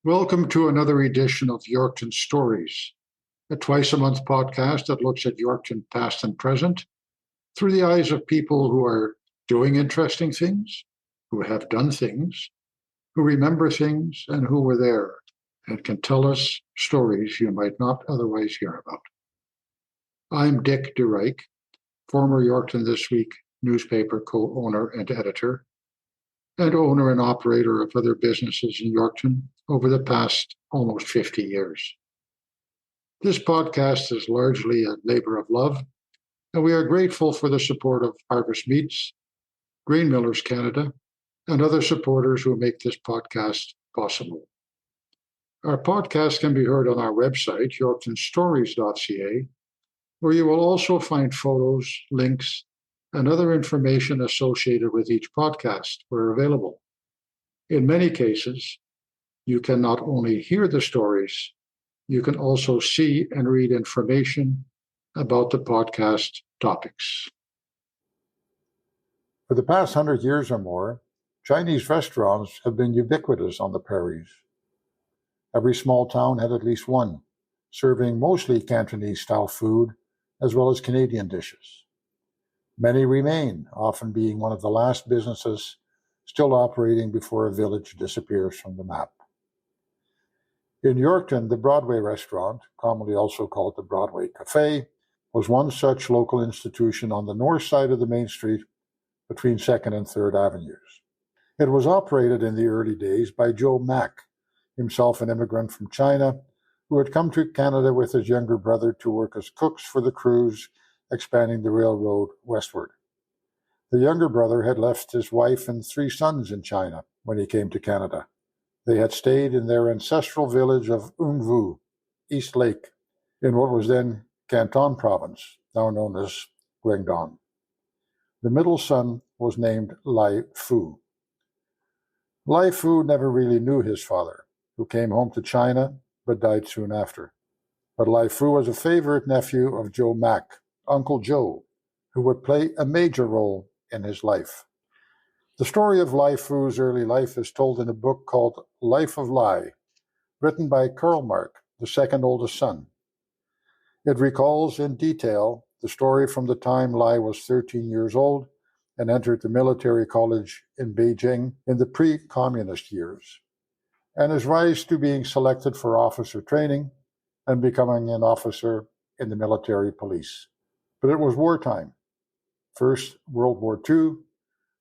Welcome to another edition of Yorkton Stories, a twice-a-month podcast that looks at Yorkton past and present through the eyes of people who are doing interesting things, who have done things, who remember things, and who were there and can tell us stories you might not otherwise hear about. I'm Dick DeReich, former Yorkton This Week newspaper co-owner and editor, and owner and operator of other businesses in Yorkton over the past almost 50 years. This podcast is largely a labor of love, and we are grateful for the support of Harvest Meats, Grain Millers Canada, and other supporters who make this podcast possible. Our podcast can be heard on our website, yorktonstories.ca, where you will also find photos, links, and other information associated with each podcast where available. In many cases, you can not only hear the stories, you can also see and read information about the podcast topics. For the past 100 years or more, Chinese restaurants have been ubiquitous on the prairies. Every small town had at least one, serving mostly Cantonese-style food as well as Canadian dishes. Many remain, often being one of the last businesses still operating before a village disappears from the map. In Yorkton, the Broadway Restaurant, commonly also called the Broadway Café, was one such local institution on the north side of the main street between 2nd and 3rd Avenues. It was operated in the early days by Joe Mak, himself an immigrant from China, who had come to Canada with his younger brother to work as cooks for the crews expanding the railroad westward. The younger brother had left his wife and 3 sons in China when he came to Canada. They had stayed in their ancestral village of Ungvu, East Lake, in what was then Canton Province, now known as Guangdong. The middle son was named Lai Foo. Lai Foo never really knew his father, who came home to China but died soon after. But Lai Foo was a favorite nephew of Joe Mak, Uncle Joe, who would play a major role in his life. The story of Lai Foo's early life is told in a book called Life of Lai, written by Karl Mark, the second oldest son. It recalls in detail the story from the time Lai was 13 years old and entered the military college in Bejing in the pre-communist years, and his rise to being selected for officer training and becoming an officer in the military police. But it was wartime. First World War II,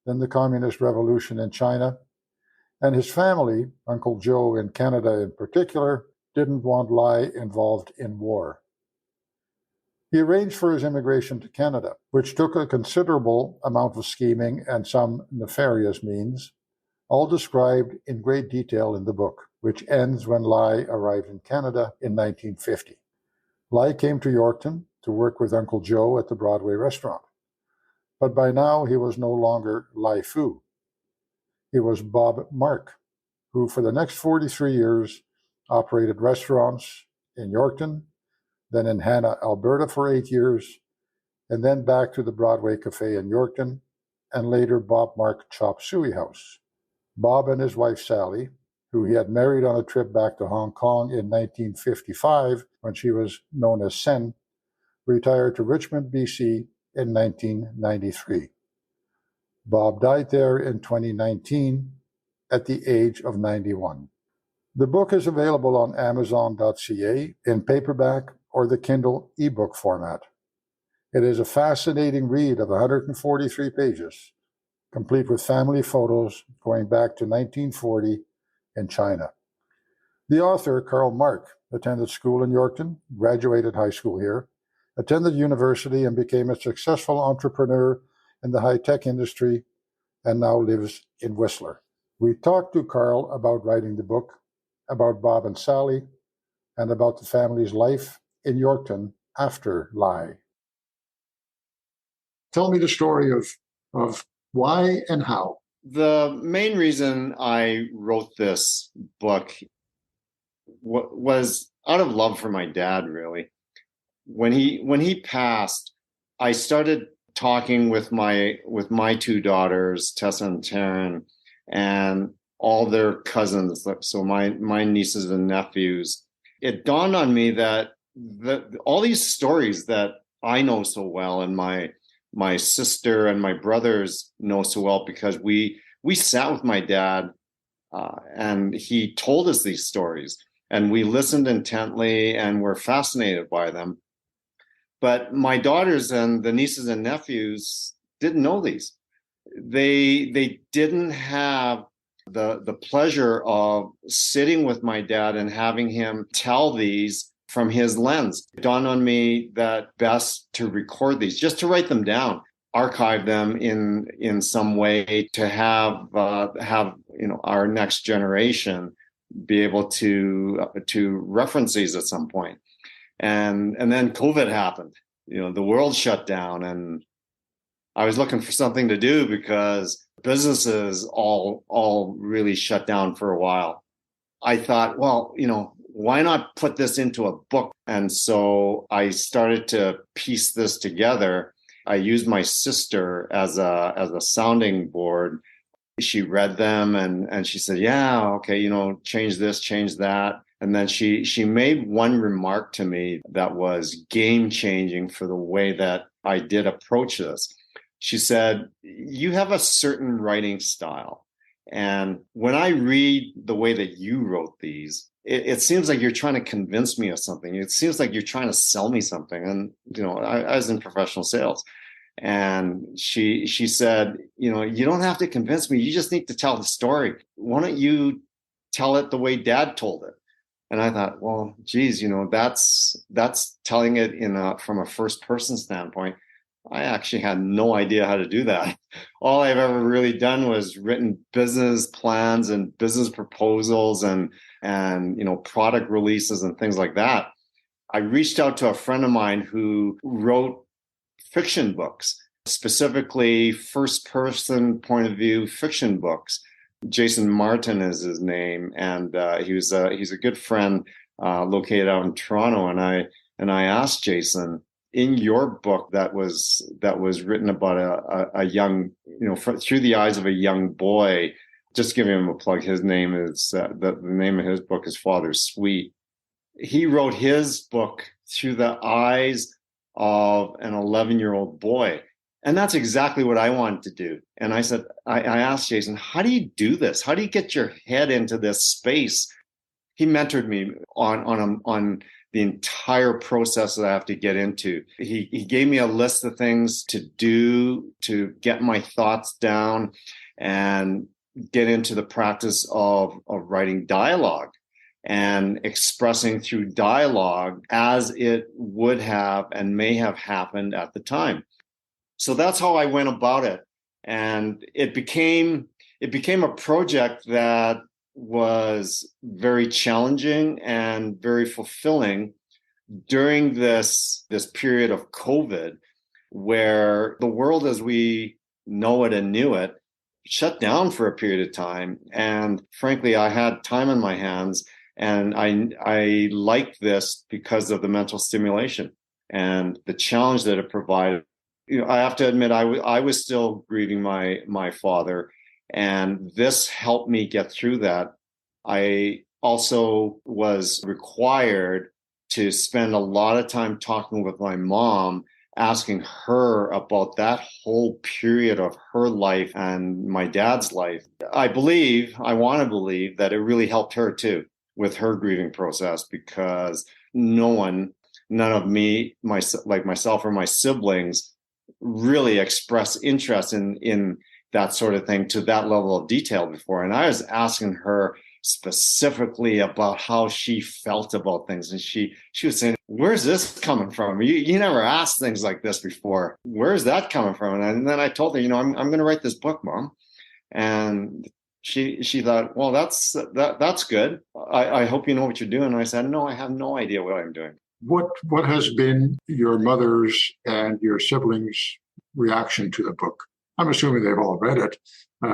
then the Communist Revolution in China, and his family, Uncle Joe in Canada in particular, didn't want Lai involved in war. He arranged for his immigration to Canada, which took a considerable amount of scheming and some nefarious means, all described in great detail in the book, which ends when Lai arrived in Canada in 1950. Lai came to Yorkton to work with Uncle Joe at the Broadway Restaurant. But by now he was no longer Lai Foo. He was Bob Mark, who for the next 43 years operated restaurants in Yorkton, then in Hanna, Alberta for 8 years, and then back to the Broadway Café in Yorkton, and later Bob Mark Chop Suey House. Bob and his wife Sally, who he had married on a trip back to Hong Kong in 1955 when she was known as Sen, retired to Richmond, BC in 1993. Bob died there in 2019 at the age of 91. The book is available on Amazon.ca in paperback or the Kindle ebook format. It is a fascinating read of 143 pages, complete with family photos going back to 1940 in China. The author, Karl Mark, attended school in Yorkton, graduated high school here, attended university and became a successful entrepreneur in the high-tech industry, and now lives in Whistler. We talked to Karl about writing the book, about Bob and Sally, and about the family's life in Yorkton after Lai. Tell me the story of why and how. The main reason I wrote this book was out of love for my dad, really. When he passed, I started talking with my 2 daughters, Tessa and Taryn, and all their cousins, so my nieces and nephews. It dawned on me that all these stories that I know so well, and my sister and my brothers know so well, because we sat with my dad, and he told us these stories, and we listened intently and were fascinated by them. But my daughters and the nieces and nephews didn't know these. They didn't have the pleasure of sitting with my dad and having him tell these from his lens. It dawned on me that best to record these, just to write them down, archive them in some way, to have our next generation be able to reference these at some point. And then COVID happened. The world shut down, and I was looking for something to do because businesses all really shut down for a while. I thought, well, why not put this into a book? And so I started to piece this together. I used my sister as a sounding board. She read them and she said, yeah, okay, change this, change that. And then she made one remark to me that was game changing for the way that I did approach this. She said, you have a certain writing style. And when I read the way that you wrote these, it seems like you're trying to convince me of something. It seems like you're trying to sell me something. And, I was in professional sales. And she said, you don't have to convince me. You just need to tell the story. Why don't you tell it the way Dad told it? And I thought, well, geez, that's telling it from a first person standpoint. I actually had no idea how to do that. All I've ever really done was written business plans and business proposals and product releases and things like that. I reached out to a friend of mine who wrote fiction books, specifically first person point of view fiction books. Jason Martin is his name, and he's a good friend located out in Toronto. And I asked Jason, in your book that was written about a young, through the eyes of a young boy, just giving him a plug. His name is the name of his book is Father's Suite. He wrote his book through the eyes of an 11-year-old boy. And that's exactly what I wanted to do. And I said, I asked Jason, how do you do this? How do you get your head into this space? He mentored me on the entire process that I have to get into. He gave me a list of things to do to get my thoughts down and get into the practice of writing dialogue and expressing through dialogue as it would have and may have happened at the time. So that's how I went about it. And it became a project that was very challenging and very fulfilling during this period of COVID, where the world as we know it and knew it shut down for a period of time. And frankly, I had time on my hands, and I liked this because of the mental stimulation and the challenge that it provided. I have to admit, I was still grieving my father, and this helped me get through that. I also was required to spend a lot of time talking with my mom, asking her about that whole period of her life and my dad's life. I want to believe that it really helped her too with her grieving process, because none of me, myself or my siblings, really expressed interest in that sort of thing to that level of detail before. And I was asking her specifically about how she felt about things. And she was saying, where's this coming from? You never asked things like this before. Where's that coming from? And then I told her, I'm going to write this book, Mom. And she thought, well, that's good. I hope you know what you're doing. And I said, no, I have no idea what I'm doing. What has been your mother's and your siblings' reaction to the book? I'm assuming they've all read it.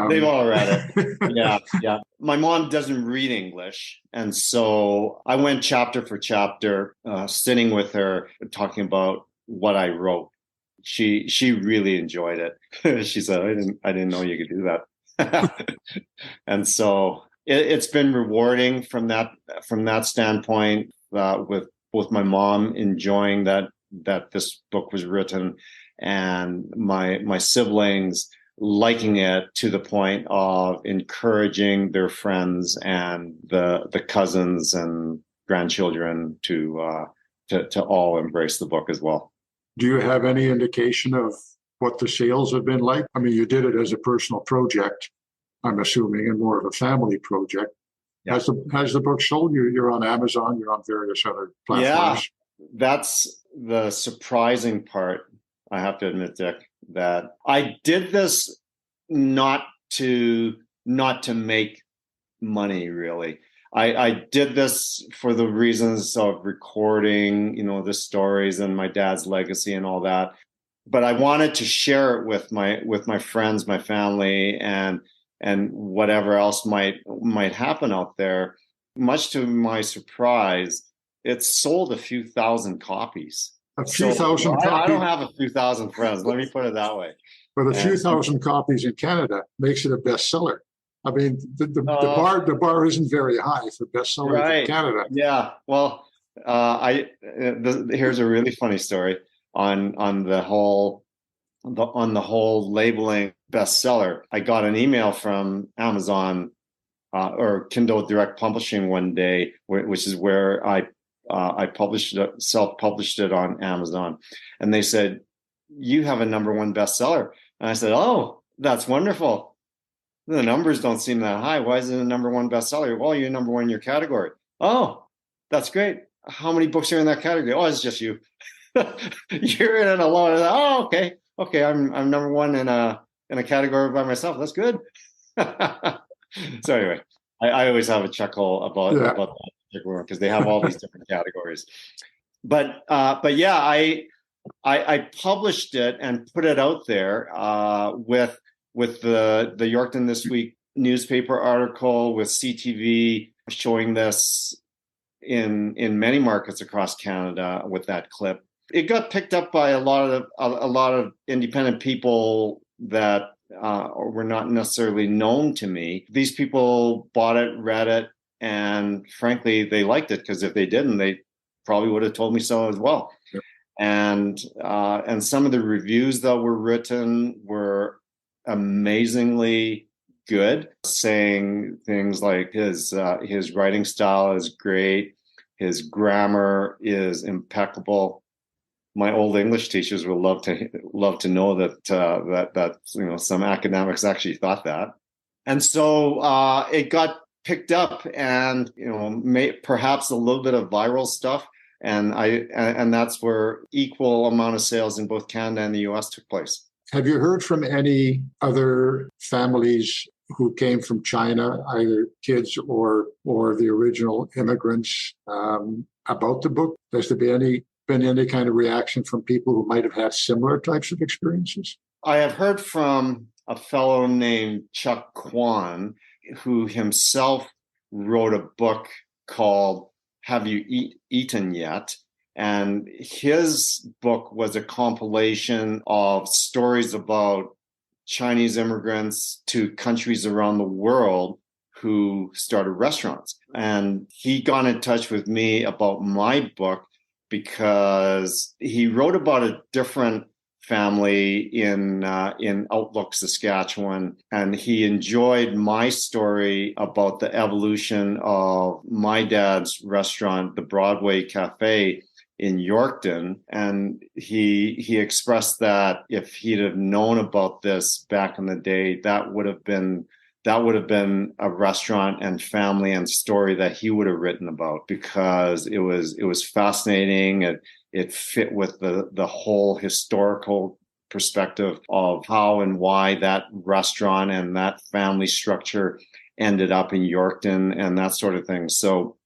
They've all read it. Yeah. My mom doesn't read English. And so I went chapter for chapter, sitting with her, talking about what I wrote. She really enjoyed it. She said, I didn't know you could do that. And so it's been rewarding from that standpoint, with both my mom enjoying that this book was written, and my siblings liking it to the point of encouraging their friends and the cousins and grandchildren to all embrace the book as well. Do you have any indication of what the sales have been like? I mean, you did it as a personal project, I'm assuming, and more of a family project. Yeah. Has the book sold? You're on Amazon, you're on various other platforms. Yeah, that's the surprising part, I have to admit, Dick, that I did this not to make money, really. I did this for the reasons of recording, the stories and my dad's legacy and all that. But I wanted to share it with my friends, my family, and whatever else might happen out there. Much to my surprise, it sold a few thousand copies. A few thousand copies. I don't have a few thousand friends. Let me put it that way. But a few thousand copies in Canada makes it a bestseller. I mean, the bar isn't very high for bestsellers in Canada. Yeah. Well, here's a really funny story on the whole labeling bestseller. I got an email from Amazon or Kindle Direct Publishing one day, which is where I self-published it on Amazon, and they said, "You have a #1 bestseller." And I said, "Oh, that's wonderful. The numbers don't seem that high. Why is it a #1 bestseller?" "Well, you're #1 in your category." "Oh, that's great. How many books are in that category?" "Oh, it's just you." "You're in it alone." "Oh, okay. I'm #1 in a category by myself. That's good." So anyway, I always have a chuckle about that particular one, because they have all these different categories. But yeah, I published it and put it out there with the Yorkton This Week newspaper article, with CTV showing this in many markets across Canada with that clip. It got picked up by a lot of independent people that were not necessarily known to me. These people bought it, read it, and frankly, they liked it, because if they didn't, they probably would have told me so as well. Sure. And some of the reviews that were written were amazingly good, saying things like his writing style is great, his grammar is impeccable. My old English teachers would love to know that some academics actually thought that, and so it got picked up, and perhaps a little bit of viral stuff, and that's where equal amount of sales in both Canada and the US took place. Have you heard from any other families who came from China, either kids or the original immigrants, about the book? Has there been any kind of reaction from people who might have had similar types of experiences? I have heard from a fellow named Chuck Kwan, who himself wrote a book called Have You Eaten Yet? And his book was a compilation of stories about Chinese immigrants to countries around the world who started restaurants. And he got in touch with me about my book, because he wrote about a different family in Outlook, Saskatchewan, and he enjoyed my story about the evolution of my dad's restaurant, the Broadway Café in Yorkton, and he expressed that if he'd have known about this back in the day, that would have been a restaurant and family and story that he would have written about, because it was fascinating. It fit with the whole historical perspective of how and why that restaurant and that family structure ended up in Yorkton and that sort of thing. So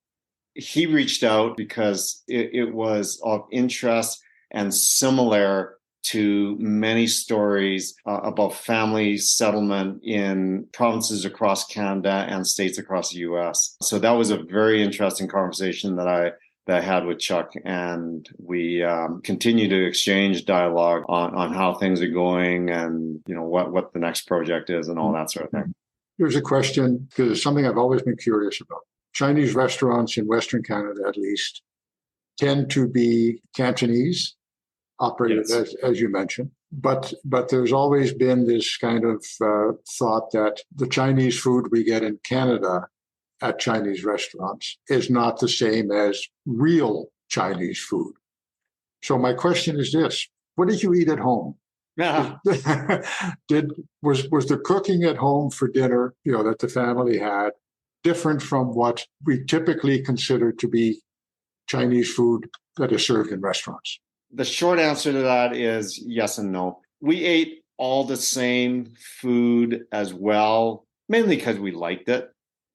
he reached out because it was of interest and similar to many stories about family settlement in provinces across Canada and states across the US. So that was a very interesting conversation that I had with Chuck, and we continue to exchange dialogue on how things are going and what the next project is and all that sort of thing. Here's a question, because it's something I've always been curious about. Chinese restaurants in Western Canada, at least, tend to be Cantonese, operated Yes. as you mentioned. But there's always been this kind of thought that the Chinese food we get in Canada at Chinese restaurants is not the same as real Chinese food. So my question is this: what did you eat at home? Yeah. Was the cooking at home for dinner, that the family had, different from what we typically consider to be Chinese food that is served in restaurants? The short answer to that is yes and no. We ate all the same food as well, mainly because we liked it.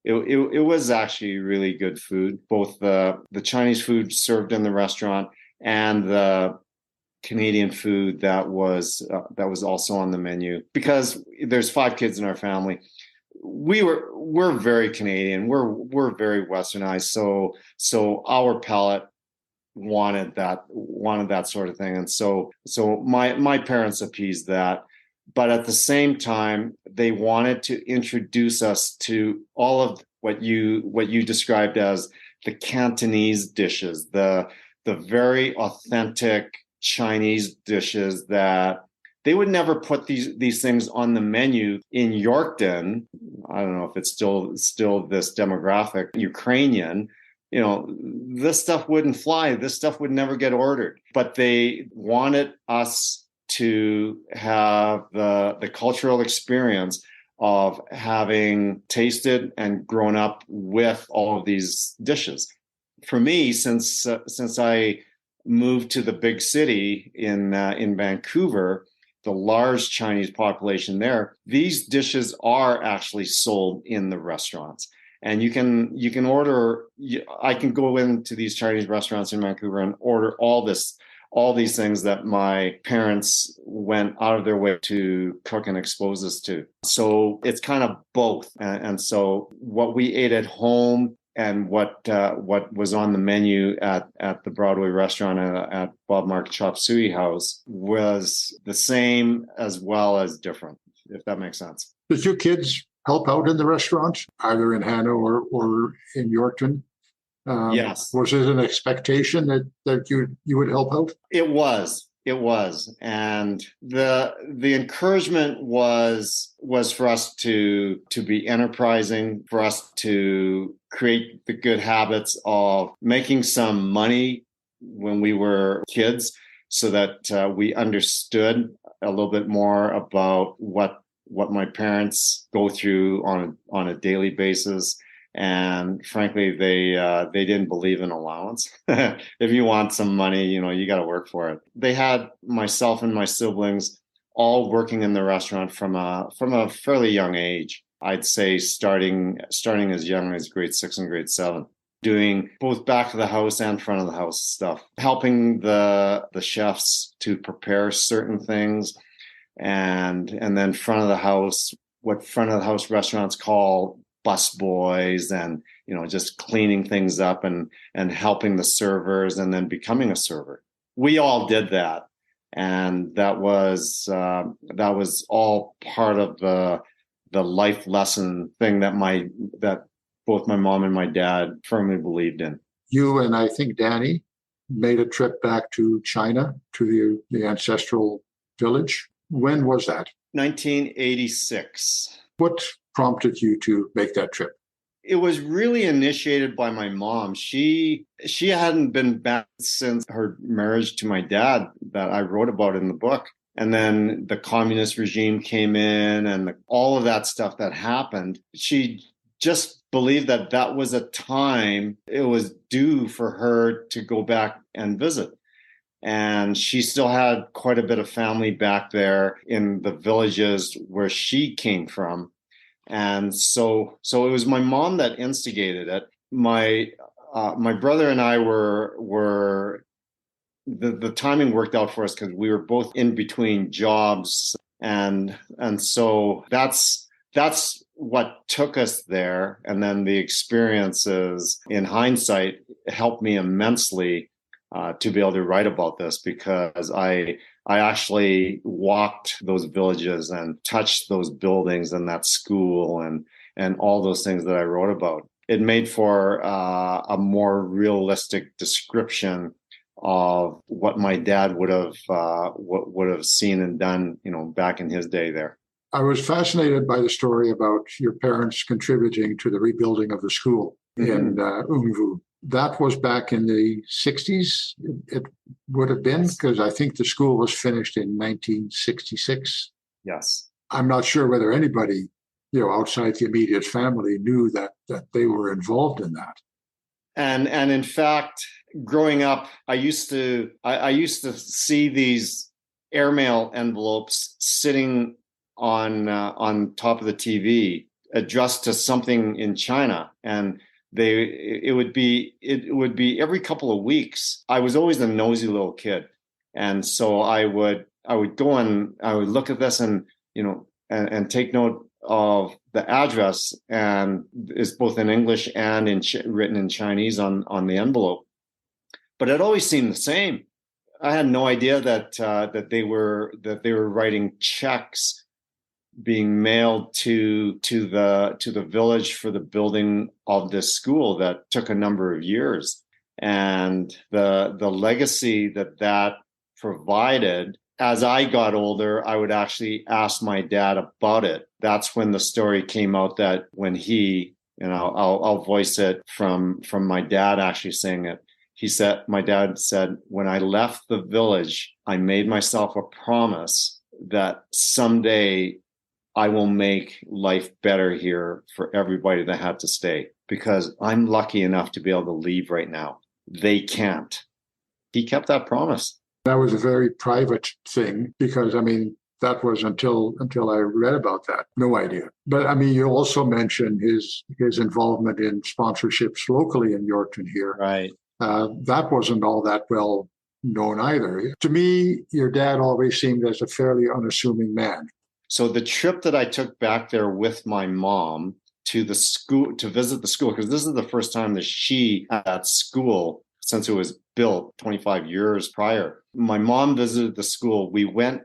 It was actually really good food, both the Chinese food served in the restaurant and the Canadian food that was also on the menu. Because there's 5 kids in our family, we're very Canadian. We're very Westernized. So our palate wanted that sort of thing, and so my parents appeased that. But at the same time, they wanted to introduce us to all of what you described as the Cantonese dishes, the very authentic Chinese dishes that they would never put these things on the menu in Yorkton. I don't know if it's still this demographic, Ukrainian. This stuff wouldn't fly. This stuff would never get ordered. But they wanted us to have the cultural experience of having tasted and grown up with all of these dishes. For me, since I moved to the big city in Vancouver, the large Chinese population there, these dishes are actually sold in the restaurants. And you can order. I can go into these Chinese restaurants in Vancouver and order all these things that my parents went out of their way to cook and expose us to. So it's kind of both. And so what we ate at home and what was on the menu at the Broadway Restaurant at Bob Mark Chop Suey House was the same as well as different, if that makes sense. Did your kids help out in the restaurant, either in Hannah or in Yorkton? Yes. Was it an expectation that you would help out? It was, and the encouragement was for us to be enterprising, for us to create the good habits of making some money when we were kids, so that we understood a little bit more about what my parents go through on a daily basis. And frankly, they didn't believe in allowance. If you want some money, you got to work for it. They had myself and my siblings all working in the restaurant from a fairly young age. I'd say starting as young as grade 6 and grade 7, doing both back of the house and front of the house stuff, helping the chefs to prepare certain things, and then front of the house, what front of the house restaurants call bus boys, and just cleaning things up and helping the servers, and then becoming a server. We all did that, and that was all part of the life lesson thing that both my mom and my dad firmly believed in. You and I think Danny made a trip back to China, to the ancestral village. When was that? 1986. What prompted you to make that trip? It was really initiated by my mom. She hadn't been back since her marriage to my dad that I wrote about in the book. And then the communist regime came in, and all of that stuff that happened. She just believed that was a time it was due for her to go back and visit. And she still had quite a bit of family back there in the villages where she came from. And so it was my mom that instigated it. My brother and I were the timing worked out for us because we were both in between jobs, and so that's what took us there. And then the experiences, in hindsight, helped me immensely to be able to write about this, because I actually walked those villages and touched those buildings and that school, and all those things that I wrote about. It made for a more realistic description of what my dad would have seen and done, back in his day there. I was fascinated by the story about your parents contributing to the rebuilding of the school in Ungvu. That was back in the 60s, it would have been, because I think the school was finished in 1966. Yes. I'm not sure whether anybody, outside the immediate family knew that they were involved in that. And in fact, growing up, I used to see these airmail envelopes sitting on top of the TV addressed to something in China, and it would be every couple of weeks. I was always a nosy little kid, and so I would go and I would look at this and and take note of the address, and it's both in English and written in Chinese on the envelope. But it always seemed the same. I had no idea that they were writing checks being mailed to the village for the building of this school that took a number of years, and the legacy that provided. As I got older, I would actually ask my dad about it. That's when the story came out that when he, I'll voice it from my dad actually saying it. My dad said, when I left the village, I made myself a promise that someday I will make life better here for everybody that had to stay, because I'm lucky enough to be able to leave right now. They can't. He kept that promise. That was a very private thing, because, that was until I read about that. No idea. But, you also mentioned his involvement in sponsorships locally in Yorkton here. Right. That wasn't all that well known either. To me, your dad always seemed as a fairly unassuming man. So the trip that I took back there with my mom to the school, to visit the school, because this is the first time that she at school since it was built 25 years prior. My mom visited the school. We went,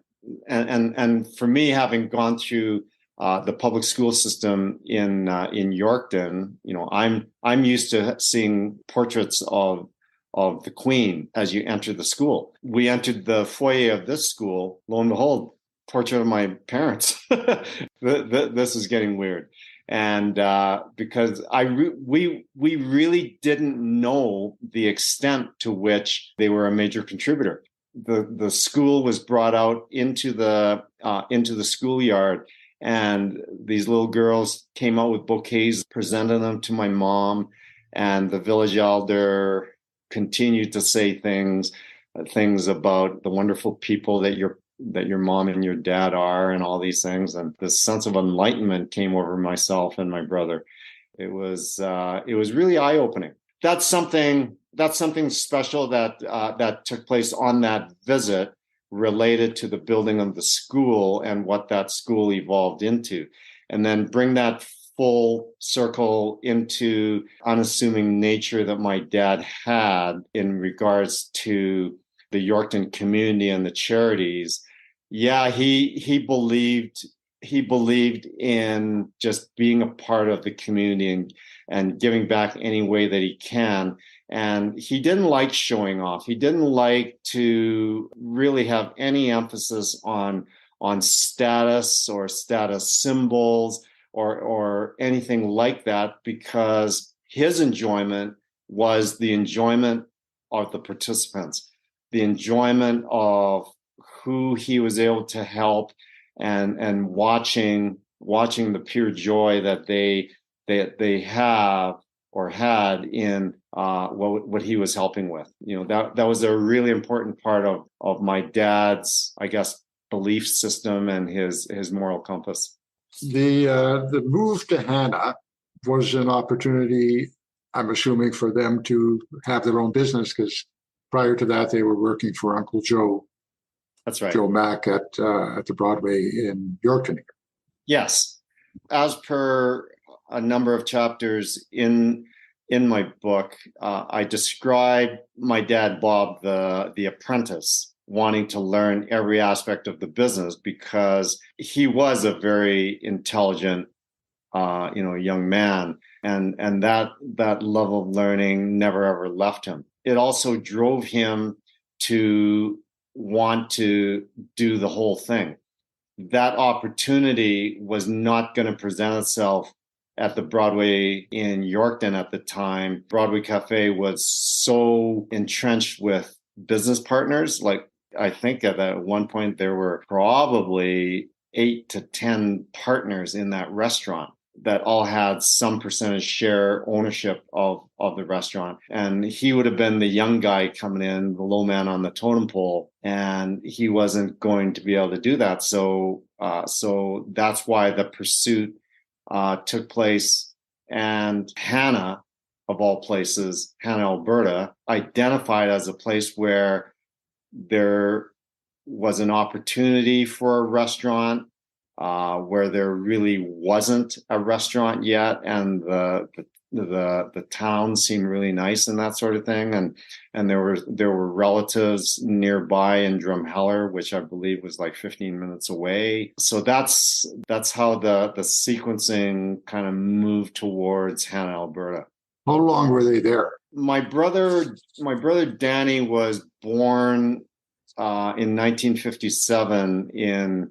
and for me, having gone through the public school system in Yorkton, I'm used to seeing portraits of the Queen as you enter the school. We entered the foyer of this school. Lo and behold, portrait of my parents. This is getting weird. And because we really didn't know the extent to which they were a major contributor. The school was brought out into the schoolyard, and these little girls came out with bouquets, presented them to my mom, and the village elder continued to say things about the wonderful people that your mom and your dad are, and all these things. And this sense of enlightenment came over myself and my brother. It was really eye-opening. That's something special that took place on that visit, related to the building of the school and what that school evolved into. And then bring that full circle into unassuming nature that my dad had in regards to the Yorkton community and the charities. Yeah, he believed in just being a part of the community and giving back any way that he can. And he didn't like showing off. He didn't like to really have any emphasis on status or status symbols or anything like that, because his enjoyment was the enjoyment of the participants, the enjoyment of who he was able to help, and watching the pure joy that they have or had in what he was helping with. That was a really important part of my dad's, I guess, belief system and his moral compass. The move to Hana was an opportunity, I'm assuming, for them to have their own business, because prior to that they were working for Uncle Joe. That's right. Joe Mak at the Broadway in Yorkton. Yes. As per a number of chapters in my book, I describe my dad, Bob, the apprentice, wanting to learn every aspect of the business, because he was a very intelligent young man, and that love of learning never ever left him. It also drove him to want to do the whole thing. That opportunity was not going to present itself at the Broadway in Yorkton at the time. Broadway Café was so entrenched with business partners. Like, I think at that one point there were probably 8 to 10 partners in that restaurant that all had some percentage share ownership of the restaurant. And he would have been the young guy coming in, the low man on the totem pole, and he wasn't going to be able to do that. So that's why the pursuit took place. And Hannah, of all places, Hannah, Alberta, identified as a place where there was an opportunity for a restaurant, where there really wasn't a restaurant yet, and the town seemed really nice and that sort of thing, and there were relatives nearby in Drumheller, which I believe was like 15 minutes away. So that's how the sequencing kind of moved towards Hannah, Alberta. How long were they there? My brother Danny was born in 1957 in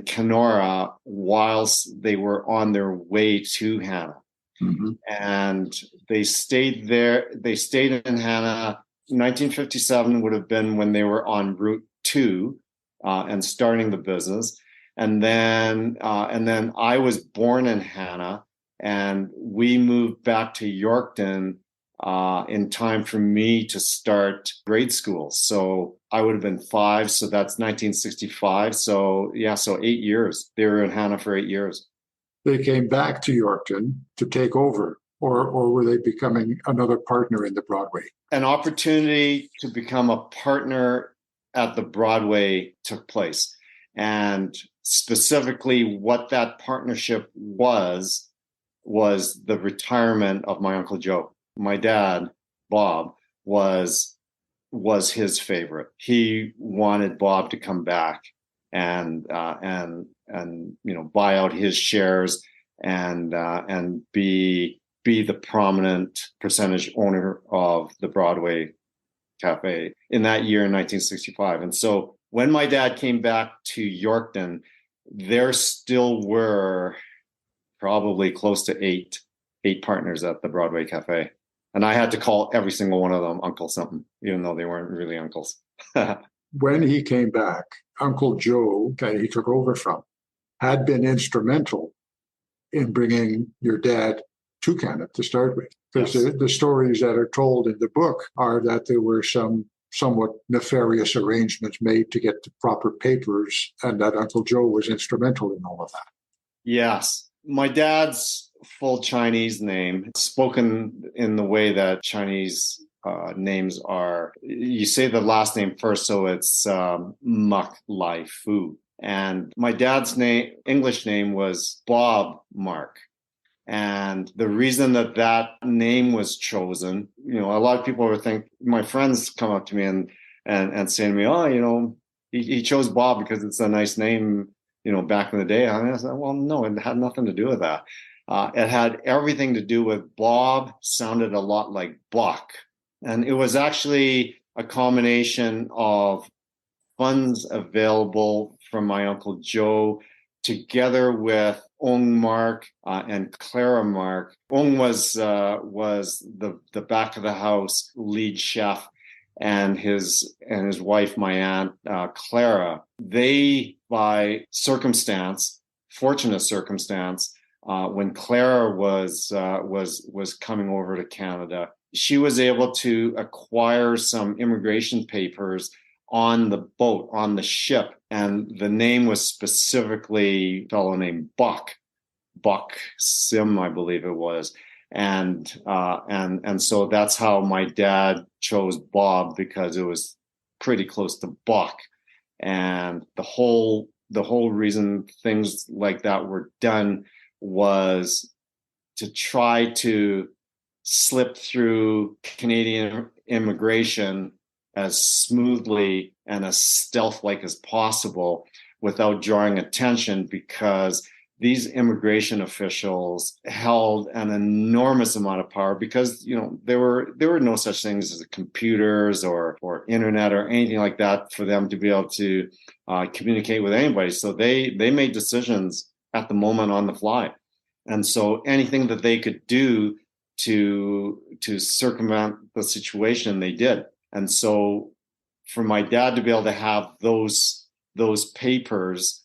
Kenora, whilst they were on their way to Hannah. Mm-hmm. And they stayed there. They stayed in Hannah. 1957 would have been when they were on Route 2 and starting the business. And then I was born in Hannah, and we moved back to Yorkton in time for me to start grade school. So I would have been 5. So that's 1965. So 8 years. They were in Hannah for 8 years. They came back to Yorkton to take over, or were they becoming another partner in the Broadway? An opportunity to become a partner at the Broadway took place. And specifically what that partnership was the retirement of my Uncle Joe. My dad, Bob, was his favorite. He wanted Bob to come back and buy out his shares and be the prominent percentage owner of the Broadway Café in that year in 1965. And so when my dad came back to Yorkton, there still were probably close to eight partners at the Broadway Café. And I had to call every single one of them Uncle something, even though they weren't really uncles. When he came back, Uncle Joe, that he took over from, had been instrumental in bringing your dad to Canada to start with. Because yes, the stories that are told in the book are that there were some somewhat nefarious arrangements made to get the proper papers, and that Uncle Joe was instrumental in all of that. Yes. My dad's full Chinese name, spoken in the way that Chinese names are, you say the last name first, so it's Mak Lai Foo. And my dad's English name was Bob Mark. And the reason that name was chosen, a lot of people would think, my friends come up to me and say to me, oh, he chose Bob because it's a nice name, back in the day. I said, well, no, it had nothing to do with that. It had everything to do with Bob sounded a lot like Buck. And it was actually a combination of funds available from my Uncle Joe together with Ong Mark and Clara Mark. Ong was the back of the house lead chef, and his wife, my aunt Clara. They, by fortunate circumstance, when Clara was coming over to Canada, she was able to acquire some immigration papers on the boat, on the ship. And the name was specifically a fellow named Buck Sim, I believe it was. And so that's how my dad chose Bob, because it was pretty close to Buck. And the whole reason things like that were done was to try to slip through Canadian immigration as smoothly and as stealth-like as possible without drawing attention, because these immigration officials held an enormous amount of power because, there were no such things as computers or internet or anything like that for them to be able to communicate with anybody. So they made decisions at the moment on the fly. And so anything that they could do to circumvent the situation, they did. And so for my dad to be able to have those papers,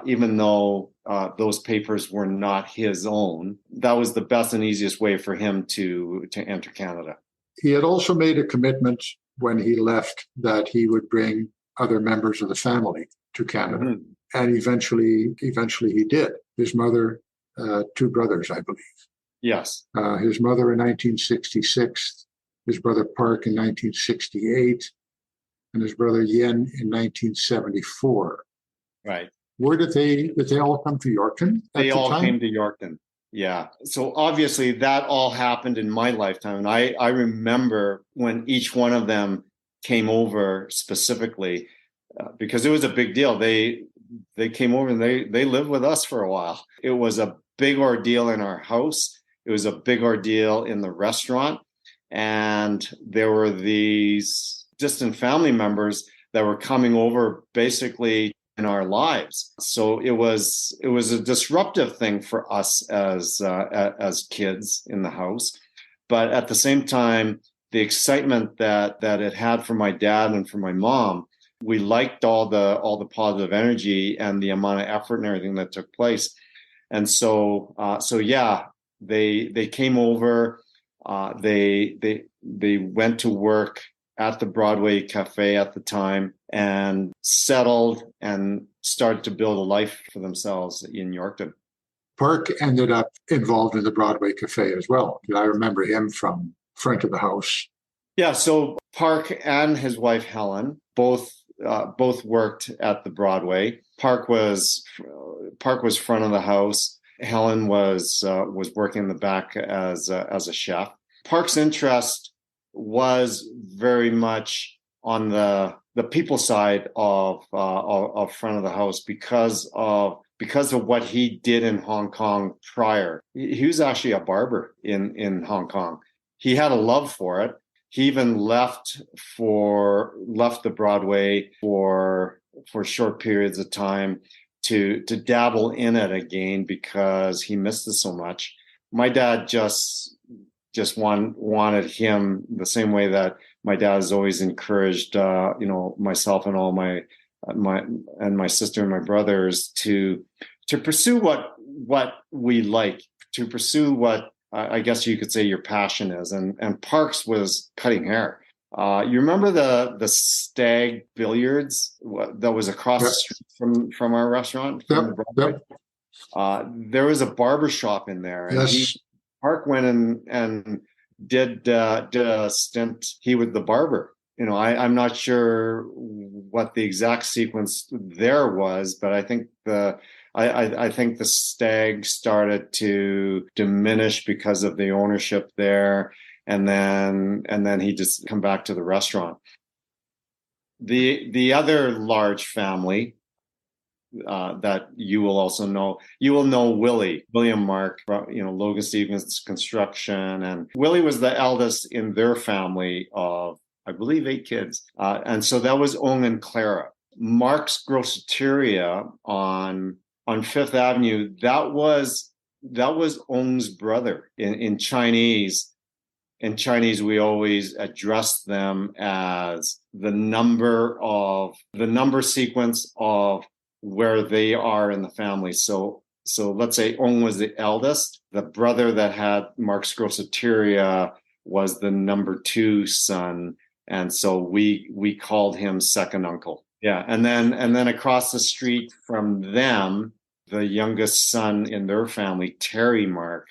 even though those papers were not his own, that was the best and easiest way for him to enter Canada. He had also made a commitment when he left that he would bring other members of the family to Canada. Mm-hmm. And eventually he did. His mother, 2 brothers, I believe. Yes. His mother in 1966, his brother Park in 1968, and his brother Yen in 1974. Right. Where did they all come to Yorkton? They all came to Yorkton. Yeah. So obviously that all happened in my lifetime. And I remember when each one of them came over specifically, because it was a big deal. They came over and they lived with us for a while. It was a big ordeal in our house. It was a big ordeal in the restaurant. And there were these distant family members that were coming over basically in our lives. So it was a disruptive thing for us as kids in the house. But at the same time, the excitement that it had for my dad and for my mom, we liked all the positive energy and the amount of effort and everything that took place. And so yeah, they came over. They went to work at the Broadway Café at the time and settled and started to build a life for themselves in Yorkton. Park ended up involved in the Broadway Café as well. I remember him from front of the house. Yeah, so Park and his wife Helen both worked at the Broadway. Park was front of the house. Helen was working in the back as a chef. Park's interest was very much on the people side of front of the house because of what he did in Hong Kong prior. He was actually a barber in Hong Kong. He had a love for it. He even left the Broadway for short periods of time to dabble in it again because he missed it so much. My dad just wanted him the same way that my dad has always encouraged, myself and all my sister and my brothers to pursue what we like, to pursue what I guess you could say your passion is. And Parks was cutting hair. You remember the Stag Billiards that was across the street from our restaurant? Yep. There was a barber shop in there. And yes. Park went and did a stint. He was the barber. I'm not sure what the exact sequence there was, but I think I think the Stag started to diminish because of the ownership there, and then he just come back to the restaurant. The other large family that you will also know. You will know William Mark, Logan Stevens Construction. And Willie was the eldest in their family of, I believe, 8 kids. And so that was Ong and Clara. Mark's Grosseteria on Fifth Avenue, that was Ong's brother. In Chinese. In Chinese, we always address them as the number sequence of where they are in the family. So let's say Ong was the eldest. The brother that had Mark's Grosseteria was the number 2 son. And so we called him second uncle. Yeah. And then across the street from them, the youngest son in their family, Terry Mark,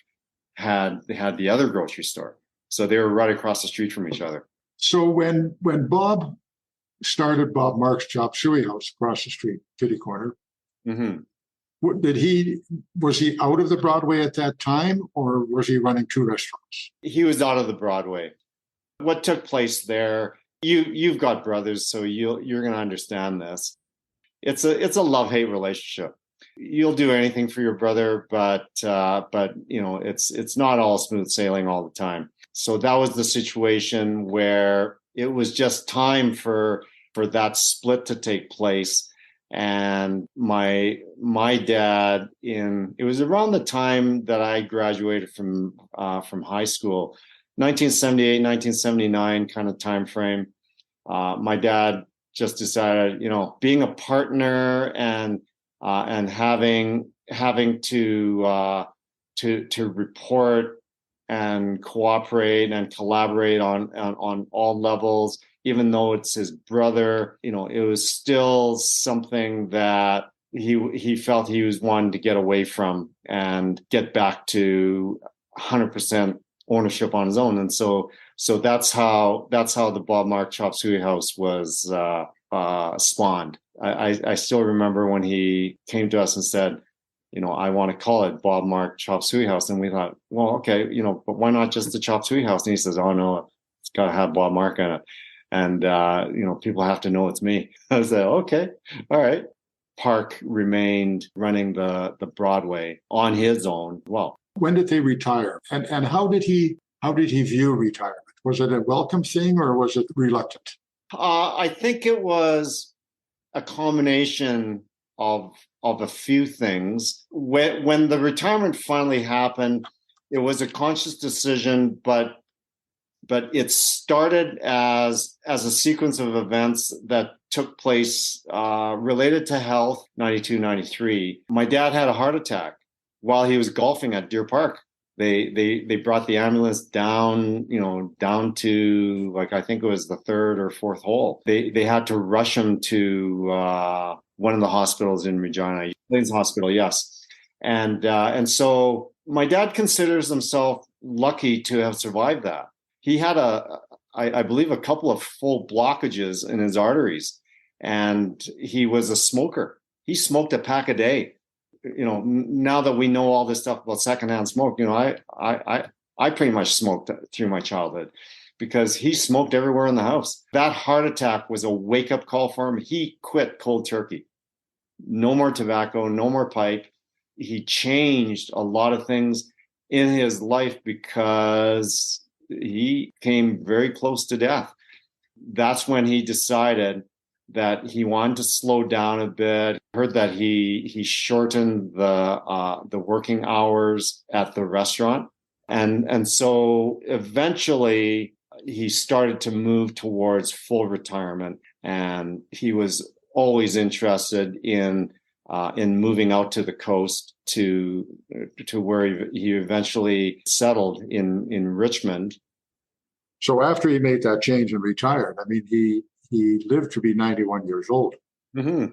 had the other grocery store. So they were right across the street from each other. So when Bob started Bob Mark's Chop Suey House across the street, kitty corner. Mm-hmm. Was he out of the Broadway at that time, or was he running 2 restaurants? He was out of the Broadway. What took place there? You've got brothers, so you're going to understand this. It's a love-hate relationship. you'll do anything for your brother, but it's not all smooth sailing all the time. So that was the situation where it was just time for that split to take place. And my dad, it was around the time that I graduated from high school, 1978, 1979 kind of time frame. My dad just decided, being a partner and having to report and cooperate and collaborate on all levels, even though it's his brother, it was still something that he felt he was wanting to get away from and get back to 100% ownership on his own. And so that's how the Bob Mark Chop Suey House was spawned. I still remember when he came to us and said, I want to call it Bob Mark Chop Suey House. And we thought, well, okay, but why not just the Chop Suey House? And he says, oh no, it's got to have Bob Mark in it. And, people have to know it's me. I said, okay, all right. Park remained running the Broadway on his own. Well, when did they retire? And how did he view retirement? Was it a welcome thing or was it reluctant? I think it was a combination of a few things. When the retirement finally happened, it was a conscious decision, but it started as a sequence of events that took place related to health. 92, 93. My dad had a heart attack while he was golfing at Deer Park. They brought the ambulance down to, like, I think it was the third or fourth hole. They had to rush him to one of the hospitals in Regina, Plains Hospital, yes. And so my dad considers himself lucky to have survived that. He had I believe a couple of full blockages in his arteries, and he was a smoker. He smoked a pack a day. Now that we know all this stuff about secondhand smoke, I pretty much smoked through my childhood because he smoked everywhere in the house. That heart attack was a wake-up call for him. He quit cold turkey. No more tobacco, no more pipe. He changed a lot of things in his life because he came very close to death. That's when he decided that he wanted to slow down a bit. Heard that he shortened the working hours at the restaurant. And so eventually he started to move towards full retirement. And he was always interested in moving out to the coast to where he eventually settled in Richmond. So after he made that change and retired, I mean, he lived to be 91 years old. Mm-hmm.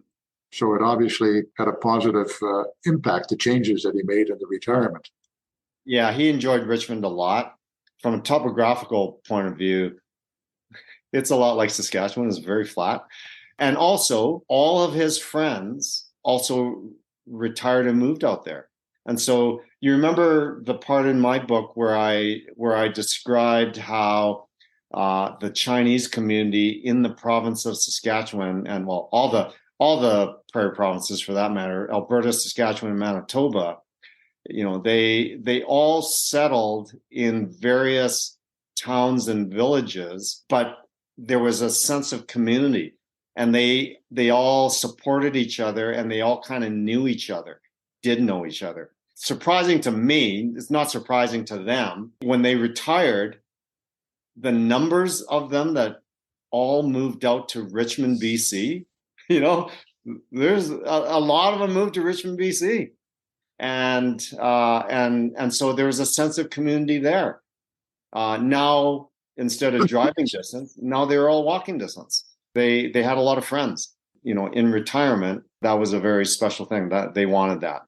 So it obviously had a positive impact, the changes that he made in the retirement. Yeah, he enjoyed Richmond a lot. From a topographical point of view, it's a lot like Saskatchewan. It's very flat. And also, all of his friends also retired and moved out there. And so you remember the part in my book where I described how the Chinese community in the province of Saskatchewan, and well, all the prairie provinces for that matter, Alberta, Saskatchewan, and Manitoba, they all settled in various towns and villages, but there was a sense of community, and they all supported each other, and they all kind of knew each other, did know each other. Surprising to me, it's not surprising to them. When they retired, the numbers of them that all moved out to Richmond, BC, there's a lot of them moved to Richmond, BC. And so there was a sense of community there. Now, instead of driving distance, now they're all walking distance. They had a lot of friends. In retirement, that was a very special thing. That they wanted that.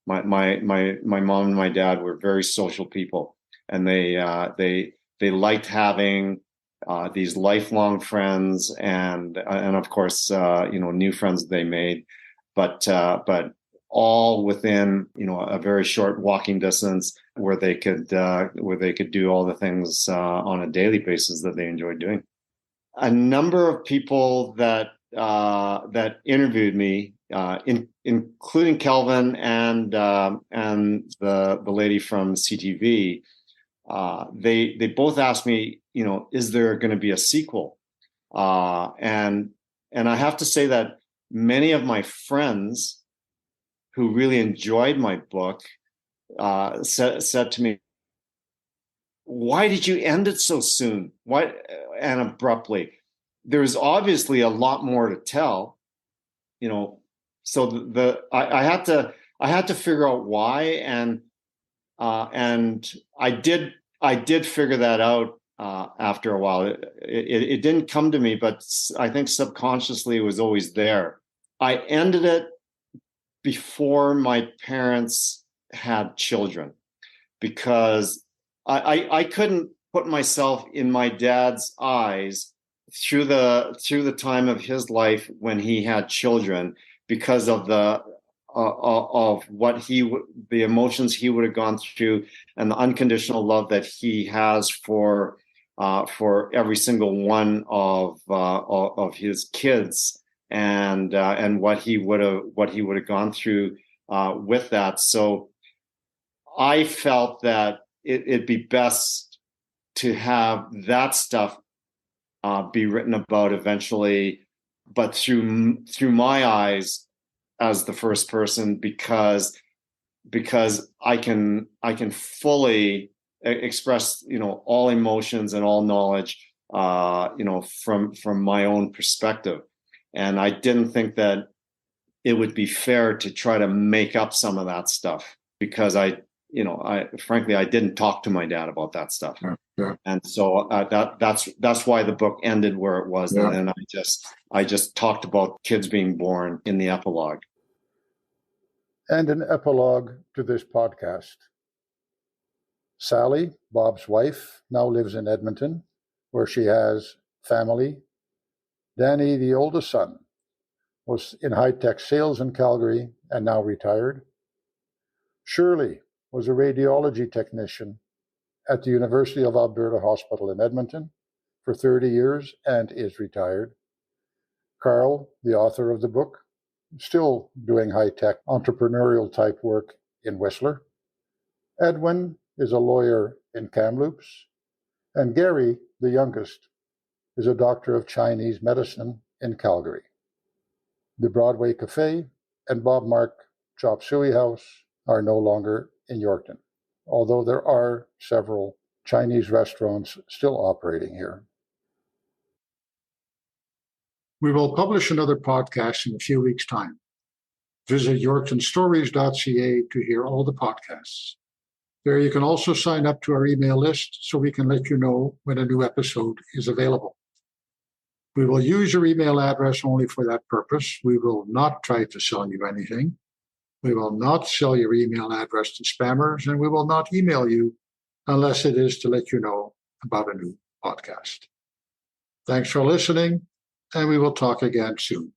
My mom and my dad were very social people, and they liked having these lifelong friends and of course new friends they made, but all within a very short walking distance where they could do all the things on a daily basis that they enjoyed doing. A number of people that interviewed me including Kelvin and the lady from CTV. They both asked me, is there going to be a sequel? And I have to say that many of my friends who really enjoyed my book said to me, "Why did you end it so soon? Why and abruptly?" There's obviously a lot more to tell, So I had to figure out why, and I did figure that out after a while. It didn't come to me, but I think subconsciously it was always there. I ended it before my parents had children because I couldn't put myself in my dad's eyes through the time of his life when he had children because of the emotions he would have gone through and the unconditional love that he has for every single one of his kids and what he would have gone through with that. So I felt that it'd be best to have that stuff be written about eventually, but through my eyes as the first person, because I can fully express all emotions and all knowledge from my own perspective. And I didn't think that it would be fair to try to make up some of that stuff because I frankly I didn't talk to my dad about that stuff. Yeah. And so that's why the book ended where it was. Yeah. And I just talked about kids being born in the epilogue. And an epilogue to this podcast. Sally, Bob's wife, now lives in Edmonton, where she has family. Danny, the oldest son, was in high-tech sales in Calgary and now retired. Shirley was a radiology technician at the University of Alberta Hospital in Edmonton for 30 years and is retired. Carl, the author of the book, still doing high-tech entrepreneurial type work in Whistler. Edwin is a lawyer in Kamloops. And Gary, the youngest, is a doctor of Chinese medicine in Calgary. The Broadway Café and Bob Mark Chop Suey House are no longer in Yorkton, although there are several Chinese restaurants still operating here. We will publish another podcast in a few weeks' time. Visit yorktonstories.ca to hear all the podcasts. There you can also sign up to our email list so we can let you know when a new episode is available. We will use your email address only for that purpose. We will not try to sell you anything. We will not sell your email address to spammers, and we will not email you unless it is to let you know about a new podcast. Thanks for listening, and we will talk again soon.